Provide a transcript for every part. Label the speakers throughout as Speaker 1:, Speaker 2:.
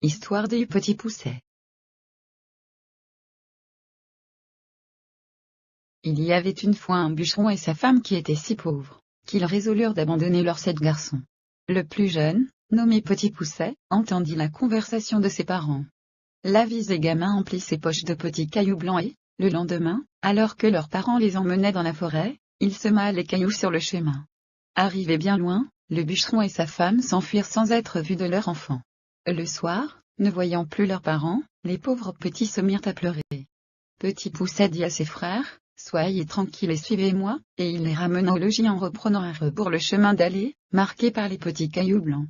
Speaker 1: Histoire du petit Pousset. Il y avait une fois un bûcheron et sa femme qui étaient si pauvres, qu'ils résolurent d'abandonner leurs 7 garçons. Le plus jeune, nommé Petit Pousset, entendit la conversation de ses parents. L'avisé gamin emplit ses poches de petits cailloux blancs et, le lendemain, alors que leurs parents les emmenaient dans la forêt, il sema les cailloux sur le chemin. Arrivés bien loin, le bûcheron et sa femme s'enfuirent sans être vus de leur enfant. Le soir, ne voyant plus leurs parents, les pauvres petits se mirent à pleurer. Petit Pousset dit à ses frères: « Soyez tranquilles et suivez-moi », et il les ramena au logis en reprenant à rebours le chemin d'aller, marqué par les petits cailloux blancs.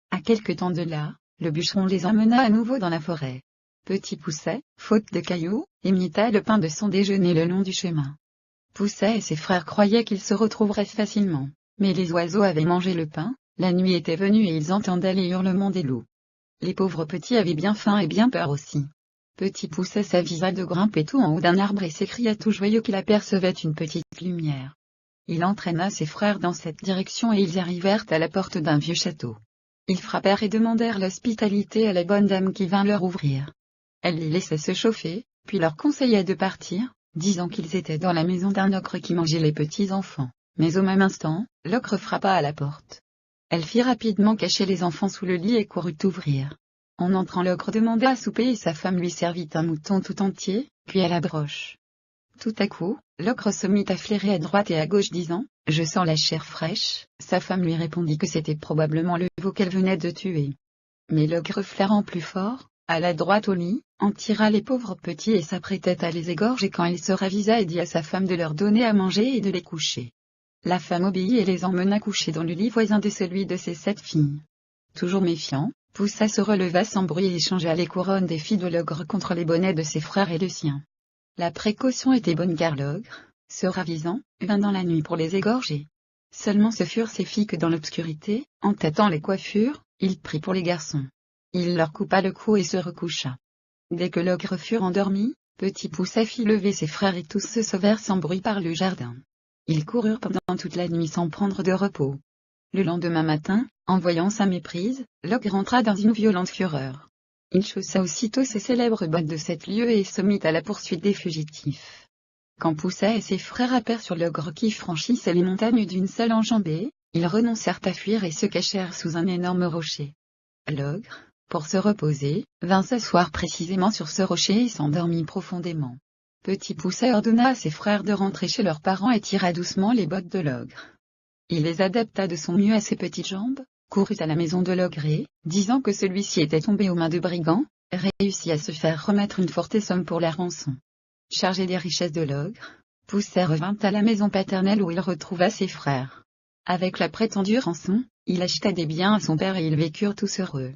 Speaker 1: À quelque temps de là, le bûcheron les emmena à nouveau dans la forêt. Petit Pousset, faute de cailloux, imita le pain de son déjeuner le long du chemin. Pousset et ses frères croyaient qu'ils se retrouveraient facilement, mais les oiseaux avaient mangé le pain, la nuit était venue et ils entendaient les hurlements des loups. Les pauvres petits avaient bien faim et bien peur aussi. Petit Pousset s'avisa de grimper tout en haut d'un arbre et s'écria tout joyeux qu'il apercevait une petite lumière. Il entraîna ses frères dans cette direction et ils arrivèrent à la porte d'un vieux château. Ils frappèrent et demandèrent l'hospitalité à la bonne dame qui vint leur ouvrir. Elle les laissa se chauffer, puis leur conseilla de partir, disant qu'ils étaient dans la maison d'un ogre qui mangeait les petits enfants. Mais au même instant, l'ogre frappa à la porte. Elle fit rapidement cacher les enfants sous le lit et courut ouvrir. En entrant, l'ogre demanda à souper et sa femme lui servit un mouton tout entier, cuit à la broche. Tout à coup, l'ogre se mit à flairer à droite et à gauche disant: « Je sens la chair fraîche ». Sa femme lui répondit que c'était probablement le veau qu'elle venait de tuer. Mais l'ogre, flairant plus fort, alla droit au lit, en tira les pauvres petits et s'apprêtait à les égorger quand il se ravisa et dit à sa femme de leur donner à manger et de les coucher. La femme obéit et les emmena coucher dans le lit voisin de celui de ses 7 filles. Toujours méfiant, Pousset se releva sans bruit et échangea les couronnes des filles de l'ogre contre les bonnets de ses frères et le sien. La précaution était bonne car l'ogre, se ravisant, vint dans la nuit pour les égorger. Seulement ce furent ses filles que dans l'obscurité, en tâtant les coiffures, il prit pour les garçons. Il leur coupa le cou et se recoucha. Dès que l'ogre fut endormi, Petit Pousset fit lever ses frères et tous se sauvèrent sans bruit par le jardin. Ils coururent pendant toute la nuit sans prendre de repos. Le lendemain matin, en voyant sa méprise, l'ogre entra dans une violente fureur. Il chaussa aussitôt ses célèbres bottes de 7 lieues et se mit à la poursuite des fugitifs. Quand Pousset et ses frères aperçurent l'ogre qui franchissait les montagnes d'une seule enjambée, ils renoncèrent à fuir et se cachèrent sous un énorme rocher. L'ogre, pour se reposer, vint s'asseoir précisément sur ce rocher et s'endormit profondément. Petit Pousset ordonna à ses frères de rentrer chez leurs parents et tira doucement les bottes de l'ogre. Il les adapta de son mieux à ses petites jambes, courut à la maison de l'ogre et, disant que celui-ci était tombé aux mains de brigands, réussit à se faire remettre une forte somme pour la rançon. Chargé des richesses de l'ogre, Pousset revint à la maison paternelle où il retrouva ses frères. Avec la prétendue rançon, il acheta des biens à son père et ils vécurent tous heureux.